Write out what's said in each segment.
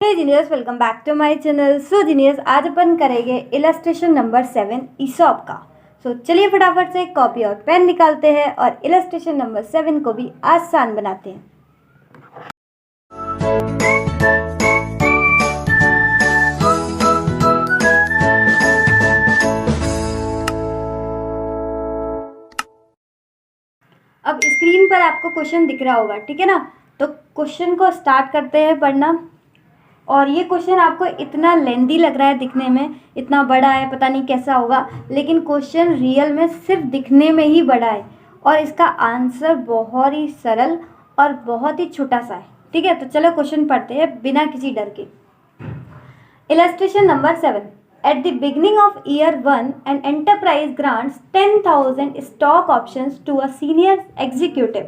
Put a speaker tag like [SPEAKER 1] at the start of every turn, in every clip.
[SPEAKER 1] Hey genius, welcome back to my channel. So genius, आज अपन करेंगे इलस्ट्रेशन नंबर 7 ईसॉप का। चलिए फटाफट से कॉपी और पेन निकालते हैं और इलस्ट्रेशन नंबर 7 को भी आसान बनाते हैं। अब स्क्रीन पर आपको क्वेश्चन दिख रहा होगा, ठीक है ना। तो क्वेश्चन को स्टार्ट करते हैं पढ़ना। और ये क्वेश्चन आपको इतना लेंदी लग रहा है दिखने में, इतना बड़ा है, पता नहीं कैसा होगा, लेकिन क्वेश्चन रियल में सिर्फ दिखने में ही बड़ा है और इसका आंसर बहुत ही सरल और बहुत ही छोटा सा है, ठीक है। तो चलो क्वेश्चन पढ़ते हैं बिना किसी डर के। Illustration number 7। At the beginning of year 1, an enterprise grants 10,000 stock options to a senior executive.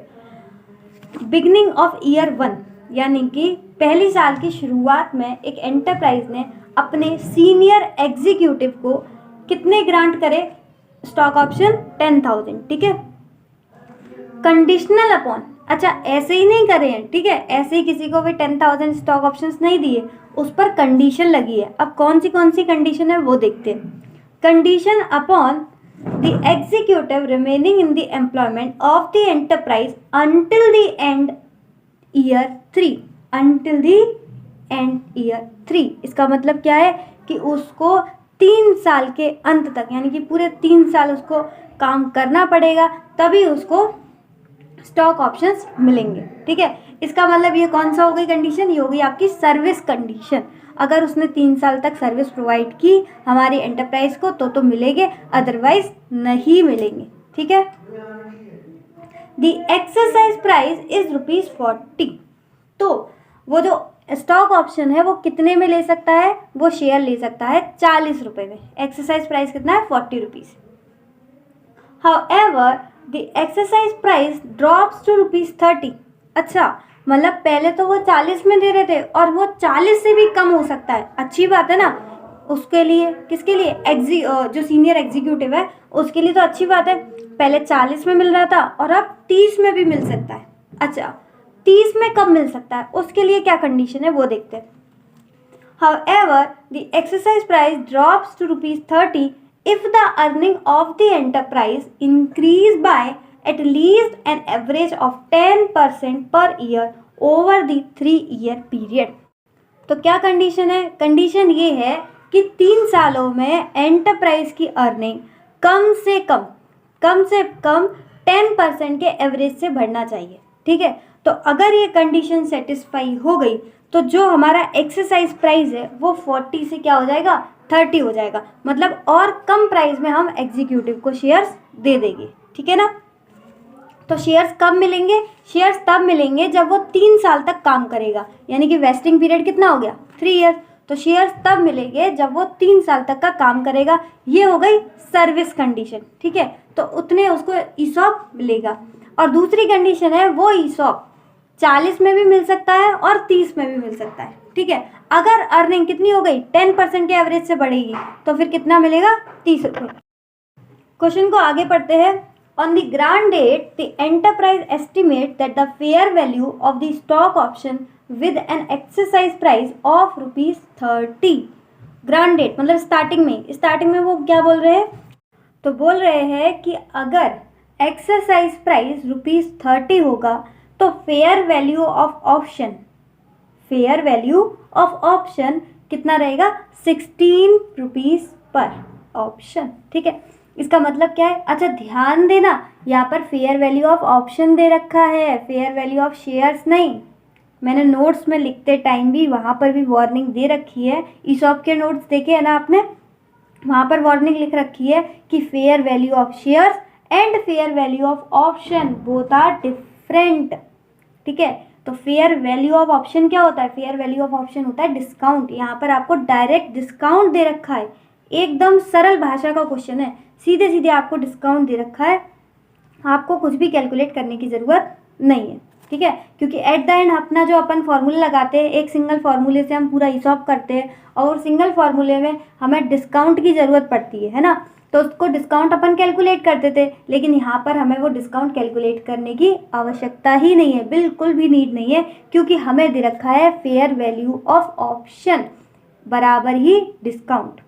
[SPEAKER 1] Beginning of year 1 यानी कि पहली साल की शुरुआत में एक एंटरप्राइज ने अपने सीनियर एग्जीक्यूटिव को कितने ग्रांट करे स्टॉक ऑप्शन? 10,000, ठीक है। कंडीशनल अपॉन, अच्छा ऐसे ही नहीं करे हैं, ठीक है, ऐसे ही किसी को भी 10,000 स्टॉक ऑप्शंस नहीं दिए, उस पर कंडीशन लगी है। अब कौन सी कंडीशन है वो देखते हैं। Condition upon the executive remaining in the employment of the enterprise until the end year 3, until the end year 3। इसका मतलब क्या है कि उसको 3 साल के अंत तक, यानी कि पूरे 3 साल उसको काम करना पड़ेगा, तभी उसको स्टॉक ऑप्शंस मिलेंगे, ठीक है। इसका मतलब ये कौन सा हो गई कंडीशन? ये हो गई आपकी सर्विस कंडीशन। अगर उसने 3 साल तक सर्विस प्रोवाइड की हमारी एंटरप्राइज को तो मिलेंगे, अदरवाइज नहीं मिलेंगे, ठीक है। The exercise price is ₹40। तो वो जो स्टॉक ऑप्शन है वो कितने में ले सकता है? वो शेयर ले सकता है 40 रुपये में। एक्सरसाइज प्राइस कितना है? 40 rupees. However, the exercise price drops to ₹30। अच्छा, मतलब पहले तो वो 40 में दे रहे थे और वो 40 से भी कम हो सकता है। अच्छी बात है ना उसके लिए। किसके लिए? जो सीनियर एग्जीक्यूटिव है उसके लिए तो अच्छी बात है। पहले 40 में मिल रहा था और अब 30 में भी मिल सकता है। अच्छा, 30 में कब मिल सकता है? उसके लिए क्या कंडीशन है वो देखते हैं। However, the exercise price drops to ₹30 if the earning of the enterprise increase by at least an average of 10% per year over the 3-year period। तो क्या कंडीशन है? कंडीशन ये है कि 3 सालों में एंटरप्राइज की अर्निंग कम से कम 10% के एवरेज से बढ़ना चाहिए, ठीक है। तो अगर ये कंडीशन सेटिस्फाई हो गई तो जो हमारा एक्सरसाइज प्राइस है वो 40 से क्या हो जाएगा? 30 हो जाएगा। मतलब और कम प्राइस में हम एग्जीक्यूटिव को शेयर्स दे देंगे, ठीक है ना। तो शेयर्स कब मिलेंगे? शेयर्स तब मिलेंगे जब वो 3 साल तक काम करेगा, यानी कि वेस्टिंग पीरियड कितना हो गया? 3 ईयर। तो शेयर्स तब मिलेंगे जब वो 3 साल तक का काम करेगा। ये हो गई सर्विस कंडीशन, ठीक है। तो उतने उसको ईसॉप मिलेगा। और दूसरी कंडीशन है वो ईसॉप 40 में भी मिल सकता है और 30 में भी मिल सकता है, ठीक है। अगर अर्निंग कितनी हो गई? 10% के एवरेज से बढ़ेगी तो फिर कितना मिलेगा? 30 रुपये। क्वेश्चन को आगे पढ़ते हैं। On the grant date the enterprise estimate that the fair value of the stock option with an exercise price of ₹30। Grant date मतलब स्टार्टिंग में वो क्या बोल रहे हैं? तो बोल रहे हैं कि अगर एक्सरसाइज प्राइस ₹30 होगा तो फेयर वैल्यू ऑफ ऑप्शन कितना रहेगा? 16 रुपीज़ पर ऑप्शन, ठीक है। इसका मतलब क्या है? अच्छा ध्यान देना, यहाँ पर फेयर वैल्यू ऑफ ऑप्शन दे रखा है, फेयर वैल्यू ऑफ शेयर्स नहीं। मैंने नोट्स में लिखते टाइम भी वहाँ पर भी वार्निंग दे रखी है। ईसॉप के नोट्स देखे है ना आपने? वहाँ पर वार्निंग लिख रखी है कि fair value of shares and fair value of option both are different, ठीक है। तो फेयर वैल्यू ऑफ ऑप्शन क्या होता है? फेयर वैल्यू ऑफ ऑप्शन होता है डिस्काउंट। यहाँ पर आपको डायरेक्ट डिस्काउंट दे रखा है। एकदम सरल भाषा का क्वेश्चन है, सीधे सीधे आपको डिस्काउंट दे रखा है। आपको कुछ भी कैलकुलेट करने की ज़रूरत नहीं है, ठीक है। क्योंकि एट द एंड अपना जो अपन फॉर्मूला लगाते हैं, एक सिंगल फार्मूले से हम पूरा ईसॉप करते हैं और सिंगल फार्मूले में हमें डिस्काउंट की ज़रूरत पड़ती है ना। तो उसको डिस्काउंट अपन कैलकुलेट करते थे, लेकिन यहाँ पर हमें वो डिस्काउंट कैलकुलेट करने की आवश्यकता ही नहीं है, बिल्कुल भी नीड नहीं है, क्योंकि हमें दे रखा है फेयर वैल्यू ऑफ ऑप्शन बराबर ही डिस्काउंट।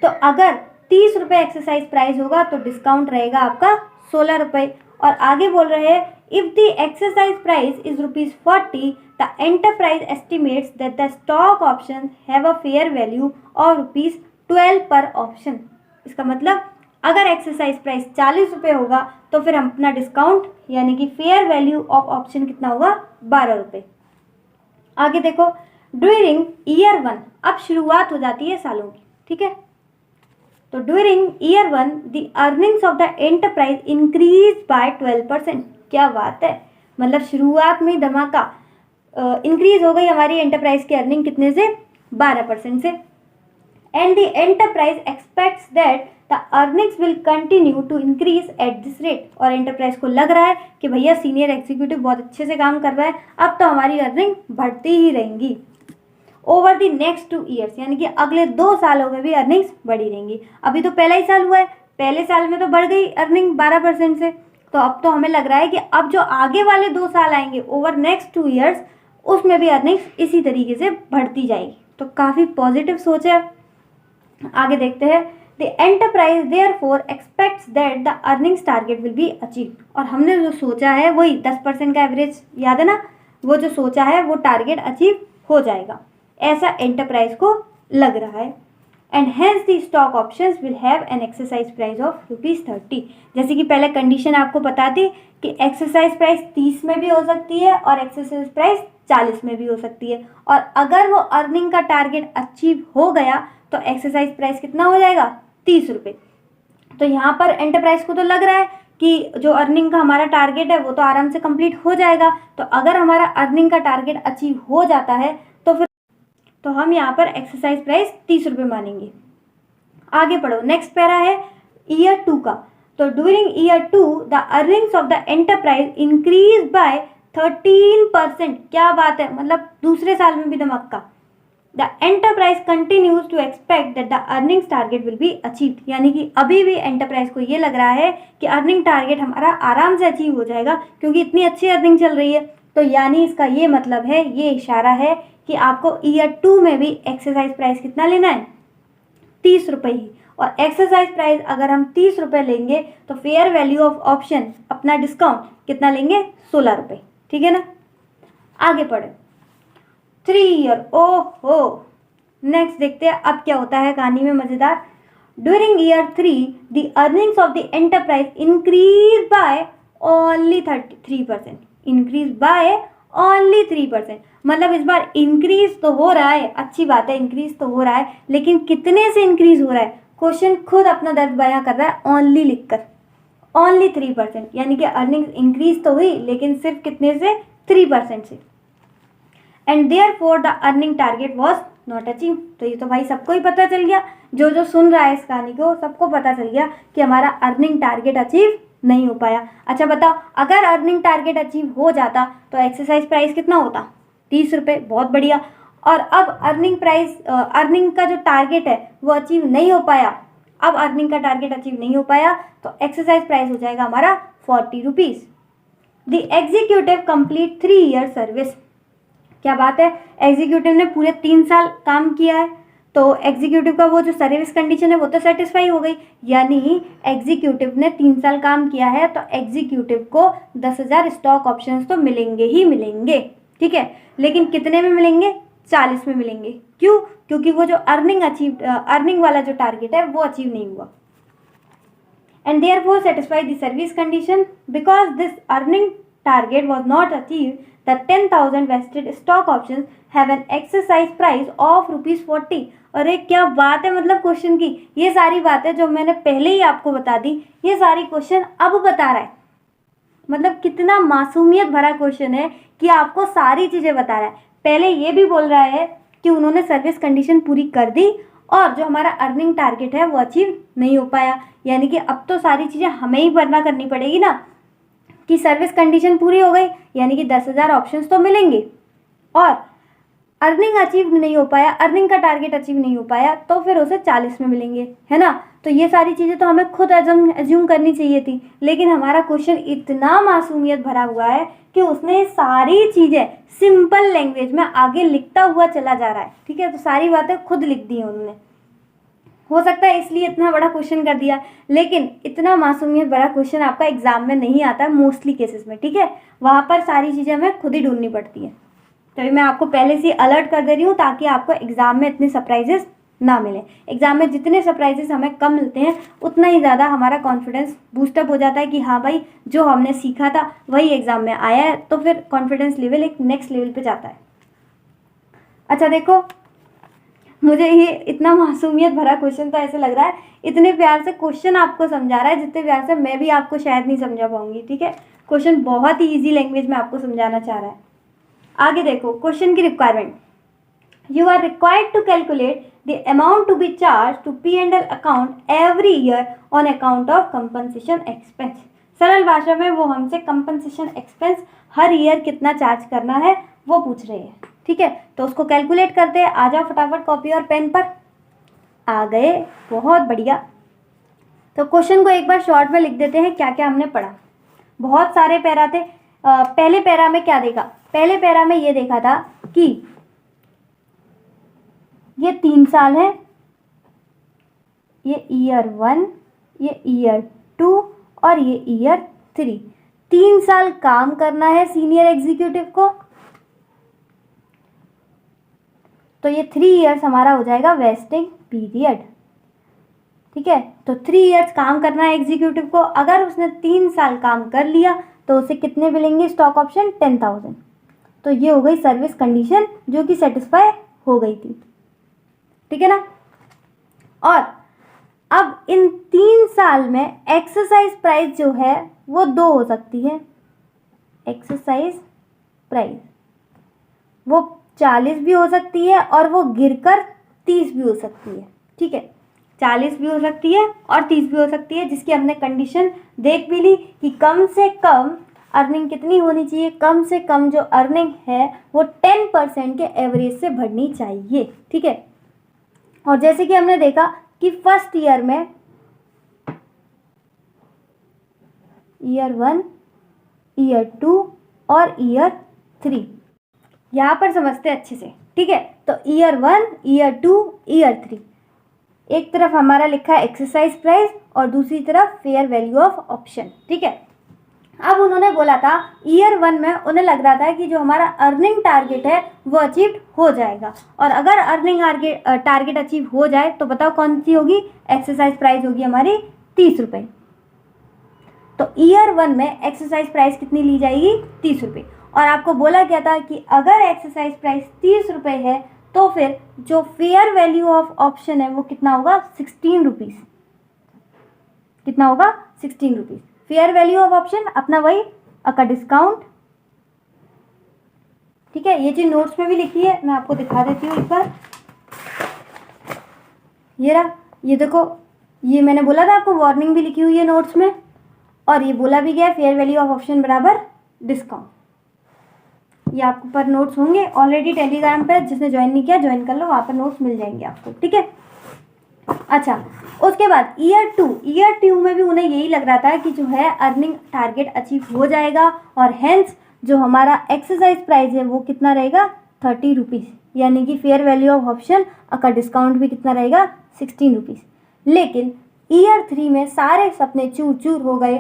[SPEAKER 1] तो अगर 30 रुपये एक्सरसाइज प्राइस होगा तो डिस्काउंट रहेगा आपका 16 रुपये। और आगे बोल रहे हैं if the exercise price is ₹40 the enterprise estimates that the stock option have a fair value of ₹12 पर ऑप्शन। इसका मतलब अगर एक्सरसाइज प्राइस 40 रुपये होगा तो फिर हम अपना डिस्काउंट यानी कि फेयर वैल्यू ऑफ ऑप्शन कितना होगा, 12 रुपये। आगे देखो ड्यूरिंग ईयर 1, अब शुरुआत हो जाती है सालों की, ठीक है। तो during year 1 the earnings of the enterprise increase by 12%। क्या बात है, मतलब शुरुआत में धमाका इंक्रीज हो गई हमारी एंटरप्राइज की अर्निंग कितने से, 12% से। And the enterprise expects that the earnings will continue to increase at this rate. और एंटरप्राइज को लग रहा है कि भैया सीनियर एग्जीक्यूटिव बहुत अच्छे से काम कर रहा है, अब तो हमारी अर्निंग बढ़ती ही रहेंगी ओवर द नेक्स्ट 2 ईयर्स, यानी कि अगले 2 सालों में भी अर्निंग्स बढ़ी रहेंगी। अभी तो पहला ही साल हुआ है, पहले साल में तो बढ़ गई अर्निंग 12% से, तो अब तो हमें लग रहा है कि अब जो आगे वाले 2 साल आएंगे ओवर नेक्स्ट 2 ईयर्स उसमें भी अर्निंग्स इसी तरीके से बढ़ती जाएगी। तो काफ़ी पॉजिटिव सोच है। आगे देखते हैं the enterprise therefore aspects that the earnings target will be achieve. और हमने जो सोचा है वही 10% का एवरेज, याद है ना, वो जो सोचा है वो टारगेट अचीव हो जाएगा, ऐसा एंटरप्राइज को लग रहा है। And hence the stock options will have an exercise price of ₹30। जैसे कि पहले कंडीशन आपको बता दी कि एक्सरसाइज प्राइस 30 में भी हो सकती है और एक्सरसाइज प्राइस 40 में भी हो सकती है। और अगर वो अर्निंग का टारगेट अचीव हो गया तो एक्सरसाइज प्राइस कितना हो जाएगा, 30 रुपये। तो यहाँ पर एंटरप्राइज को तो लग रहा है कि जो अर्निंग का हमारा टारगेट है वो तो आराम से कंप्लीट हो जाएगा। तो अगर हमारा अर्निंग का टारगेट अचीव हो जाता है तो हम यहाँ पर एक्सरसाइज प्राइस 30 रुपये मानेंगे। आगे पढ़ो, नेक्स्ट पैरा है ईयर 2 का। तो during year 2 the earnings of the enterprise increase by 13%। क्या बात है, मतलब दूसरे साल में भी धमाका। The enterprise continues to expect that the earnings target will be achieved. यानी कि अभी भी एंटरप्राइज को ये लग रहा है कि अर्निंग टारगेट हमारा आराम से अचीव हो जाएगा क्योंकि इतनी अच्छी अर्निंग चल रही है। तो यानी इसका ये मतलब है, ये इशारा है कि आपको ईयर 2 में भी एक्सरसाइज प्राइस कितना लेना है, 30 रुपये ही। और एक्सरसाइज प्राइस अगर हम 30 रुपये लेंगे तो फेयर वैल्यू ऑफ ऑप्शन अपना डिस्काउंट कितना लेंगे, 16 रुपये, ठीक है ना। आगे पढ़े 3 ईयर, ओहो। नेक्स्ट देखते हैं अब क्या होता है कहानी में मज़ेदार। During year 3 the earnings of the enterprise increase by only 3%। Increase by only 3%, मतलब इस बार इंक्रीज तो हो रहा है, अच्छी बात है, इंक्रीज तो हो रहा है, लेकिन कितने से इंक्रीज हो रहा है, क्वेश्चन खुद अपना दर्द बयां कर रहा है ओनली लिखकर, ओनली 3%। यानी कि अर्निंग इंक्रीज तो हुई लेकिन सिर्फ कितने से, 3% से। And therefore the earning target was not achieve. तो ये तो भाई सबको ही पता चल गया, जो जो सुन रहा है इस कहानी को सबको पता चल गया कि हमारा अर्निंग टारगेट अचीव नहीं हो पाया। अच्छा बताओ, अगर अर्निंग टारगेट अचीव हो जाता तो एक्सरसाइज प्राइस कितना होता, 30 रुपये, बहुत बढ़िया। और अब अर्निंग का जो टारगेट है वो अचीव नहीं हो पाया, अब अर्निंग का टारगेट अचीव नहीं हो पाया तो एक्सरसाइज प्राइस हो जाएगा हमारा 40 rupees. The executive complete 3 year service. क्या बात है, एग्जीक्यूटिव ने पूरे 3 साल काम किया है तो एग्जीक्यूटिव का वो जो सर्विस कंडीशन है वो तो सेटिस्फाई हो गई। यानी एग्जीक्यूटिव ने 3 साल काम किया है तो एग्जीक्यूटिव को 10,000 स्टॉक ऑप्शंस तो मिलेंगे ही मिलेंगे, ठीक है। लेकिन कितने में मिलेंगे, 40 में मिलेंगे। क्यों, क्योंकि वो जो अर्निंग वाला जो टारगेट है वो अचीव नहीं हुआ। And therefore satisfy the service condition because this earning target was not achieve the 10,000 vested stock options have an exercise price of ₹40। अरे क्या बात है, मतलब क्वेश्चन की ये सारी बातें जो मैंने पहले ही आपको बता दी ये सारी क्वेश्चन अब बता रहा है। मतलब कितना मासूमियत भरा क्वेश्चन है कि आपको सारी चीज़ें बता रहा है। पहले ये भी बोल रहा है कि उन्होंने सर्विस कंडीशन पूरी कर दी और जो हमारा अर्निंग टारगेट है वो अचीव नहीं हो पाया। यानी कि अब तो सारी चीज़ें हमें ही भरना करनी पड़ेगी ना, कि सर्विस कंडीशन पूरी हो गई यानी कि 10,000 ऑप्शंस तो मिलेंगे और अर्निंग अचीव नहीं हो पाया, अर्निंग का टारगेट अचीव नहीं हो पाया तो फिर उसे 40 में मिलेंगे, है ना। तो ये सारी चीज़ें तो हमें खुद एज्यूम करनी चाहिए थी, लेकिन हमारा क्वेश्चन इतना मासूमियत भरा हुआ है कि उसने सारी चीज़ें सिंपल लैंग्वेज में आगे लिखता हुआ चला जा रहा है। ठीक है, तो सारी बातें खुद लिख दी हैं उन्होंने। हो सकता है इसलिए इतना बड़ा क्वेश्चन कर दिया, लेकिन इतना मासूमियत बड़ा क्वेश्चन आपका एग्जाम में नहीं आता है मोस्टली केसेस में। ठीक है, वहाँ पर सारी चीज़ें हमें खुद ही ढूंढनी पड़ती है। तभी मैं आपको पहले से अलर्ट कर दे रही हूँ ताकि आपको एग्जाम में इतने सरप्राइजेस ना मिले। एग्जाम में जितने सरप्राइजेस हमें कम मिलते हैं उतना ही ज़्यादा हमारा कॉन्फिडेंस बूस्टअप हो जाता है कि हाँ भाई जो हमने सीखा था वही एग्जाम में आया है, तो फिर कॉन्फिडेंस लेवल एक नेक्स्ट लेवल पे जाता है। अच्छा देखो, मुझे ये इतना मासूमियत भरा क्वेश्चन तो ऐसे लग रहा है इतने प्यार से क्वेश्चन आपको समझा रहा है जितने प्यार से मैं भी आपको शायद नहीं समझा पाऊंगी। ठीक है, क्वेश्चन बहुत ही ईजी लैंग्वेज में आपको समझाना चाह रहा है। आगे देखो क्वेश्चन की requirement, you are required to calculate the amount to be charge to P&L account every year on account of compensation expense. सरल भाषा में वो हमसे कंपनसेशन एक्सपेंस हर ईयर कितना चार्ज करना है वो पूछ रहे हैं। ठीक है, तो उसको कैलकुलेट करते हैं। आ जाओ फटाफट कॉपी और पेन पर। आ गए, बहुत बढ़िया। तो क्वेश्चन को एक बार शॉर्ट में लिख देते हैं क्या क्या हमने पढ़ा। बहुत सारे पैरा थे। पहले पैरा में क्या देखा? पहले पैरा में ये देखा था कि ये 3 साल है, ये ईयर 1, ये ईयर 2 और ये ईयर 3। 3 साल काम करना है सीनियर एग्जीक्यूटिव को, तो ये 3 इयर्स हमारा हो जाएगा वेस्टिंग पीरियड। ठीक है, तो 3 इयर्स काम करना है एग्जीक्यूटिव को। अगर उसने 3 साल काम कर लिया तो उसे कितने मिलेंगे स्टॉक ऑप्शन? 10,000। तो ये हो गई सर्विस कंडीशन जो कि सेटिस्फाई हो गई थी। ठीक है ना। और अब इन 3 साल में एक्सरसाइज प्राइस जो है वो 2 हो सकती है। एक्सरसाइज प्राइस वो 40 भी हो सकती है और वो गिरकर 30 भी हो सकती है। ठीक है, 40 भी हो सकती है और 30 भी हो सकती है, जिसकी हमने कंडीशन देख भी ली कि कम से कम अर्निंग कितनी होनी चाहिए। कम से कम जो अर्निंग है वो 10% के एवरेज से बढ़नी चाहिए। ठीक है, और जैसे कि हमने देखा कि फर्स्ट ईयर में ईयर 1, ईयर 2 और ईयर 3 यहाँ पर समझते हैं अच्छे से। ठीक है, तो ईयर 1, ईयर 2, ईयर 3, एक तरफ हमारा लिखा है एक्सरसाइज प्राइस और दूसरी तरफ फेयर वैल्यू ऑफ ऑप्शन। ठीक है, अब उन्होंने बोला था ईयर 1 में उन्हें लग रहा था कि जो हमारा अर्निंग टारगेट है वो अचीव हो जाएगा, और अगर अर्निंग टारगेट अचीव हो जाए तो बताओ कौन सी होगी? एक्सरसाइज प्राइस होगी हमारी 30 रुपये। तो ईयर 1 में एक्सरसाइज प्राइस कितनी ली जाएगी? 30 रुपये। और आपको बोला गया था कि अगर एक्सरसाइज प्राइस 30 रुपये है तो फिर जो फेयर वैल्यू ऑफ ऑप्शन है वो कितना होगा? 16 रुपीज़। कितना होगा? 16 rupees. Fair value of option अपना वही का डिस्काउंट। ठीक है, ये चीज नोट्स में भी लिखी है, मैं आपको दिखा देती हूँ एक बार। ये रहा, ये देखो, ये मैंने बोला था आपको वार्निंग भी लिखी हुई है नोट्स में, और ये बोला भी गया फेयर वैल्यू ऑफ ऑप्शन बराबर डिस्काउंट। ये आपको पर नोट्स होंगे ऑलरेडी टेलीग्राम पे, जिसने ज्वाइन नहीं किया ज्वाइन कर लो, वहाँ पर नोट्स मिल जाएंगे आपको। ठीक है, अच्छा उसके बाद ईयर 2 में भी उन्हें यही लग रहा था कि जो है अर्निंग टारगेट अचीव हो जाएगा, और हेंस जो हमारा एक्सरसाइज प्राइस है वो कितना रहेगा? 30 रुपीज़, यानी कि फेयर वैल्यू ऑफ ऑप्शन का डिस्काउंट भी कितना रहेगा? 16 रुपीज़। लेकिन ईयर 3 में सारे सपने चूर चूर हो गए,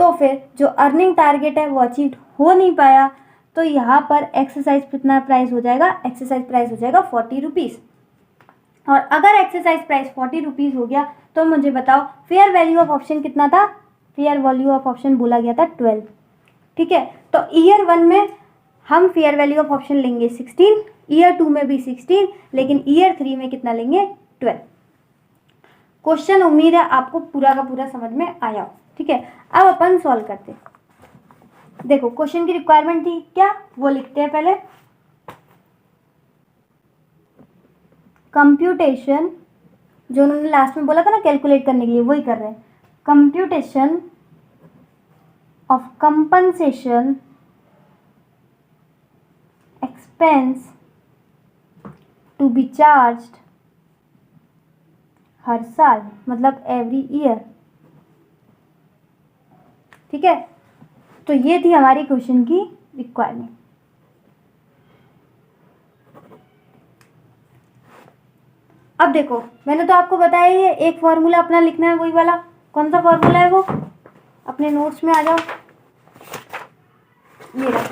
[SPEAKER 1] तो फिर जो अर्निंग टारगेट है वो अचीव हो नहीं पाया, तो यहाँ पर एक्सरसाइज कितना प्राइस हो जाएगा? एक्सरसाइज प्राइस हो जाएगा 40 रुपीज़। और अगर एक्सरसाइज प्राइस 40 रुपीज़ हो गया तो मुझे बताओ फेयर वैल्यू ऑफ ऑप्शन कितना था? फेयर वैल्यू ऑफ ऑप्शन बोला गया था 12। ठीक है, तो ईयर 1 में हम फेयर वैल्यू ऑफ ऑप्शन लेंगे 16, ईयर 2 में भी 16, लेकिन ईयर 3 में कितना लेंगे? 12। क्वेश्चन उम्मीद है आपको पूरा का पूरा समझ में आया हो। ठीक है, अब अपन सॉल्व करते हैं। देखो क्वेश्चन की रिक्वायरमेंट थी क्या, वो लिखते हैं पहले। कंप्यूटेशन, जो उन्होंने लास्ट में बोला था ना कैलकुलेट करने के लिए, वही कर रहे हैं। Computation of compensation expense to be charged हर साल, मतलब एवरी ईयर। ठीक है, तो ये थी हमारी क्वेश्चन की रिक्वायरमेंट। अब देखो, मैंने तो आपको बताया ही है, एक फॉर्मूला अपना लिखना है, वही वाला। कौन सा फॉर्मूला है वो? अपने नोट्स में आ जाओ, ये रहा,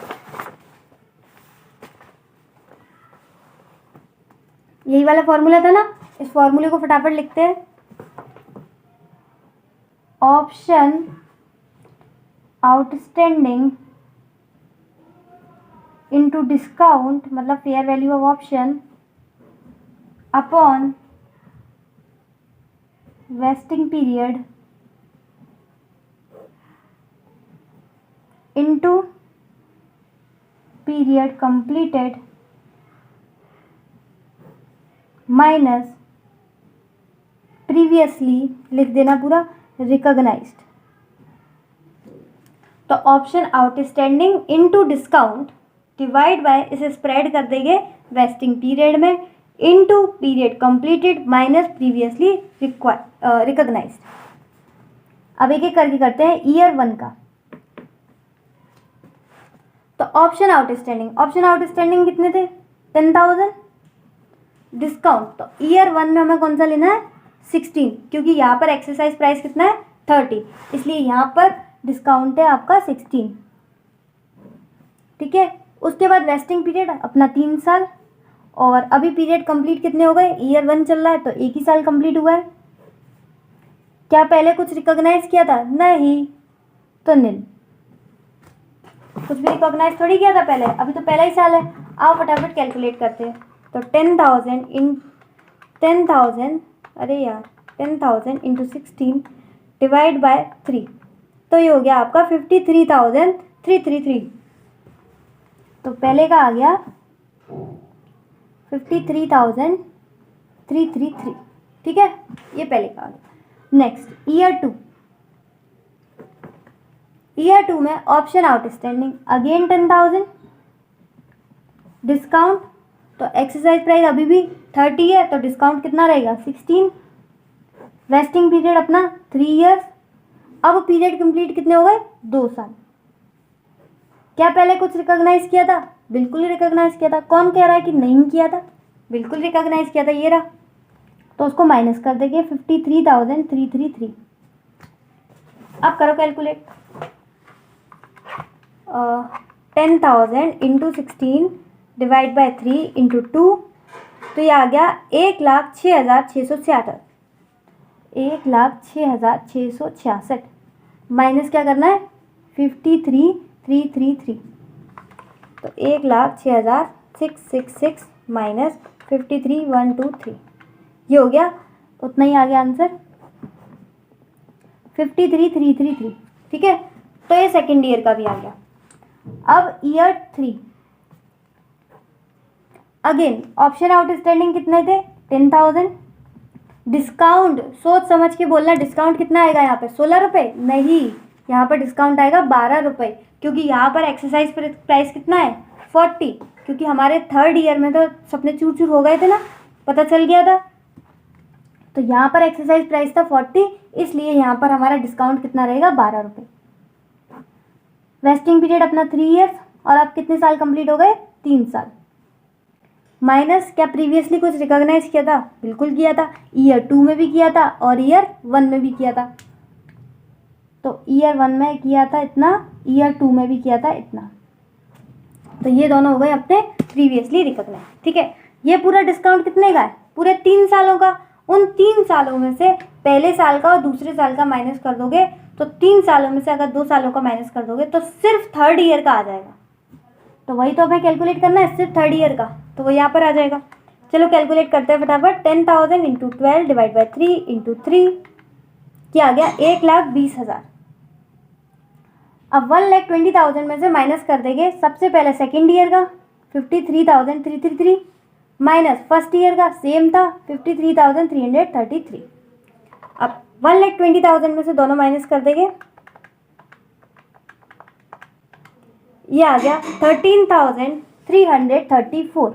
[SPEAKER 1] यही वाला फॉर्मूला था ना। इस फॉर्मूले को फटाफट लिखते हैं। ऑप्शन आउटस्टैंडिंग इनटू डिस्काउंट, मतलब fair value of option, upon vesting period into period completed minus previously, लिख देना पूरा, रिकॉग्नाइज्ड। तो option outstanding into discount divide by, इसे स्प्रेड कर देंगे वेस्टिंग पीरियड में, into period completed minus previously recognised. अब एक एक करके करते हैं ईयर 1 का। तो ऑप्शन आउटस्टैंडिंग कितने थे? 10,000। डिस्काउंट, तो ईयर 1 में हमें कौन सा लेना है? 16, क्योंकि यहाँ पर एक्सरसाइज प्राइस कितना है? 30, इसलिए यहाँ पर डिस्काउंट है आपका 16। ठीक है, उसके बाद वेस्टिंग पीरियड अपना 3 साल, और अभी पीरियड कंप्लीट कितने हो गए? ईयर 1 चल रहा है तो 1 ही साल कंप्लीट हुआ है। क्या पहले कुछ रिकॉग्नाइज किया था? नहीं, तो निल, कुछ भी रिकॉग्नाइज थोड़ी किया था पहले, अभी तो पहला ही साल है। आओ फटाफट कैलकुलेट करते हैं। तो 10,000 अरे यार 10,000 इंटू 16 डिवाइड बाय 3, तो ये हो गया आपका 53,333। तो पहले का आ गया 53,333। ठीक है, ये पहले का आ गया। नेक्स्ट ईयर टू में ऑप्शन आउटस्टैंडिंग अगेन 10,000, डिस्काउंट, तो एक्सरसाइज प्राइस अभी भी 30 है, तो डिस्काउंट कितना रहेगा? 16। वेस्टिंग पीरियड अपना 3 ईयर्स। अब पीरियड कंप्लीट कितने हो गए? 2 साल। क्या पहले कुछ रिकॉग्नाइज किया था? बिल्कुल ही रिकॉग्नाइज किया था। कौन कह रहा है कि नहीं किया था? बिल्कुल रिकॉग्नाइज किया था, ये रहा। तो उसको माइनस कर देंगे 53,333। अब करो calculate. 10,000 into 16 divide by 3 into 2, तो ये आ गया 1,06,666। 1,06,666 माइनस क्या करना है? 53,333। तो 1,06,666 माइनस 53,123, ये हो गया, उतना ही आ गया आंसर 53,333। ठीक है, तो ये सेकेंड ईयर का भी आ गया। अब ईयर 3 अगेन ऑप्शन आउटस्टैंडिंग कितने थे? 10,000। डिस्काउंट सोच समझ के बोलना, डिस्काउंट कितना आएगा यहाँ पे? 16 रुपये? नहीं, यहाँ पर डिस्काउंट आएगा 12 रुपये, क्योंकि यहाँ पर एक्सरसाइज प्राइस कितना है? 40, क्योंकि हमारे थर्ड ईयर में तो सपने चूर चूर हो गए थे ना, पता चल गया था। तो यहाँ पर एक्सरसाइज प्राइस था 40, इसलिए यहाँ पर हमारा डिस्काउंट कितना रहेगा? 12 रुपये। वेस्टिंग पीरियड अपना 3 ईयर्स, और अब कितने साल कंप्लीट हो गए? 3 साल। माइनस, क्या प्रीवियसली कुछ रिकॉग्नाइज किया था? बिल्कुल किया था, ईयर 2 में भी किया था और ईयर 1 में भी किया था। तो ईयर 1 में किया था इतना, ईयर 2 में भी किया था इतना, तो ये दोनों हो गए अपने प्रीवियसली रिकॉग्नाइज। ठीक है, ये पूरा डिस्काउंट कितने का है? पूरे 3 सालों का। उन 3 सालों में से पहले साल का और दूसरे साल का माइनस कर दोगे, तो 3 सालों में से अगर 2 सालों का माइनस कर दोगे तो सिर्फ थर्ड ईयर का आ जाएगा। तो वही तो हमें कैलकुलेट करना है, सिर्फ थर्ड ईयर का, तो वो यहाँ पर आ जाएगा। चलो कैलकुलेट करते हैं फटाफट। 10,000 इंटू 12 डिवाइड बाई 3 इंटू 3, क्या आ गया? 1,20,000। अब 1,20,000 में से माइनस कर देंगे सबसे पहले सेकेंड ईयर का 53,333 माइनस फर्स्ट ईयर का सेम था 53,333। अब 1,20,000 में से दोनों माइनस कर देंगे, ये आ गया 13,334।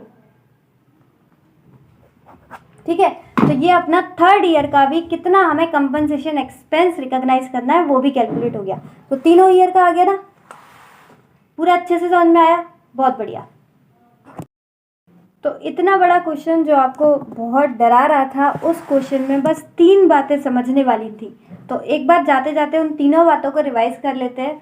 [SPEAKER 1] ठीक है, तो ये अपना थर्ड ईयर का भी कितना हमें कंपनसेशन एक्सपेंस रिकॉग्नाइज करना है वो भी कैलकुलेट हो गया। तो तीनों ईयर का आ गया ना, पूरा अच्छे से समझ में आया, बहुत बढ़िया। तो इतना बड़ा क्वेश्चन जो आपको बहुत डरा रहा था, उस क्वेश्चन में बस 3 बातें समझने वाली थी। तो एक बार जाते जाते उन तीनों बातों को रिवाइज कर लेते हैं।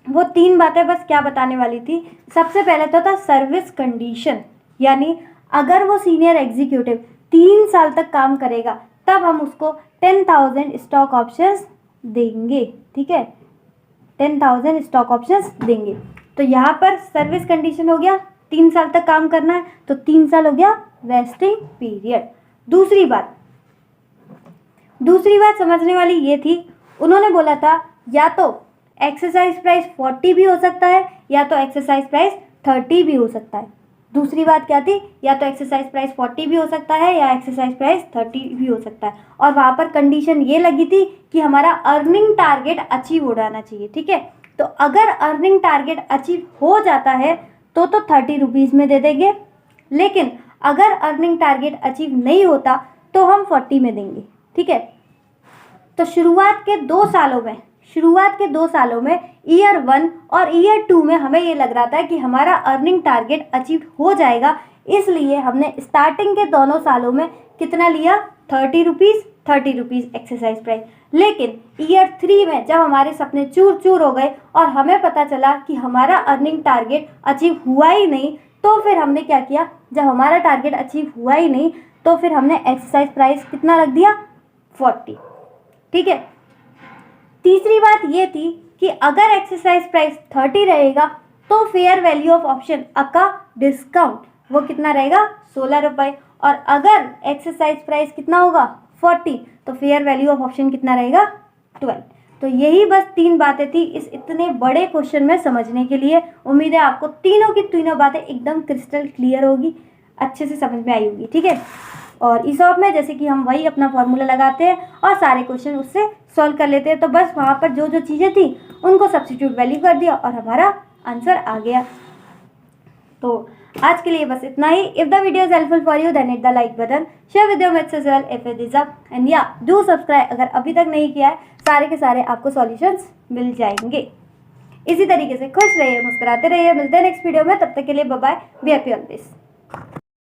[SPEAKER 1] वो 3 बातें बस क्या बताने वाली थी। सबसे पहले तो था सर्विस कंडीशन, यानी अगर वो सीनियर एग्जीक्यूटिव 3 साल तक काम करेगा तब हम उसको 10,000 स्टॉक ऑप्शंस देंगे। ठीक है, 10,000 स्टॉक ऑप्शंस देंगे। तो यहाँ पर सर्विस कंडीशन हो गया, 3 साल तक काम करना है, तो 3 साल हो गया वेस्टिंग पीरियड। दूसरी बात समझने वाली ये थी, उन्होंने बोला था या तो एक्सरसाइज प्राइस 40 भी हो सकता है या तो एक्सरसाइज प्राइस 30 भी हो सकता है। दूसरी बात क्या थी, या तो एक्सरसाइज प्राइस 40 भी हो सकता है या एक्सरसाइज प्राइस 30 भी हो सकता है। और वहाँ पर कंडीशन ये लगी थी कि हमारा अर्निंग टारगेट अचीव हो जाना चाहिए। ठीक है, तो अगर अर्निंग टारगेट अचीव हो जाता है तो 30 रुपीज़ में दे देंगे, लेकिन अगर अर्निंग टारगेट अचीव नहीं होता तो हम 40 में देंगे। ठीक है, तो शुरुआत के 2 सालों में ईयर 1 और ईयर 2 में हमें ये लग रहा था कि हमारा अर्निंग टारगेट अचीव हो जाएगा, इसलिए हमने स्टार्टिंग के दोनों सालों में कितना लिया, 30 रुपीज़ एक्सरसाइज प्राइस। लेकिन ईयर 3 में जब हमारे सपने चूर चूर हो गए और हमें पता चला कि हमारा अर्निंग टारगेट अचीव हुआ ही नहीं, तो फिर हमने क्या किया, जब हमारा टारगेट अचीव हुआ ही नहीं तो फिर हमने एक्सरसाइज प्राइस कितना रख दिया, 40। ठीक है, तीसरी बात ये थी कि अगर एक्सरसाइज प्राइस 30 रहेगा तो फेयर वैल्यू ऑफ ऑप्शन का डिस्काउंट वो कितना रहेगा, 16 रुपये। और अगर एक्सरसाइज प्राइस कितना होगा, 40, तो फेयर वैल्यू ऑफ ऑप्शन कितना रहेगा, 12। तो यही बस 3 बातें थी इस इतने बड़े क्वेश्चन में समझने के लिए। उम्मीद है आपको तीनों की तीनों बातें एकदम क्रिस्टल क्लियर होगी, अच्छे से समझ में आई होगी। ठीक है, और ईसॉप में जैसे कि हम वही अपना फॉर्मूला लगाते हैं और सारे क्वेश्चन उससे सॉल्व कर लेते हैं, तो बस वहाँ पर जो जो चीज़ें थी उनको सब्स्टिट्यूट वैल्यू कर दिया और हमारा आंसर आ गया। तो आज के लिए बस इतना ही। If the video is helpful for you then hit the like button, share with your mates as well if it is up, and या डू सब्सक्राइब अगर अभी तक नहीं किया है। सारे के सारे आपको सॉल्यूशंस मिल जाएंगे। इसी तरीके से खुश रहिए, मुस्कुराते रहिए। मिलते हैं नेक्स्ट वीडियो में, तब तक के लिए bye bye, be happy always.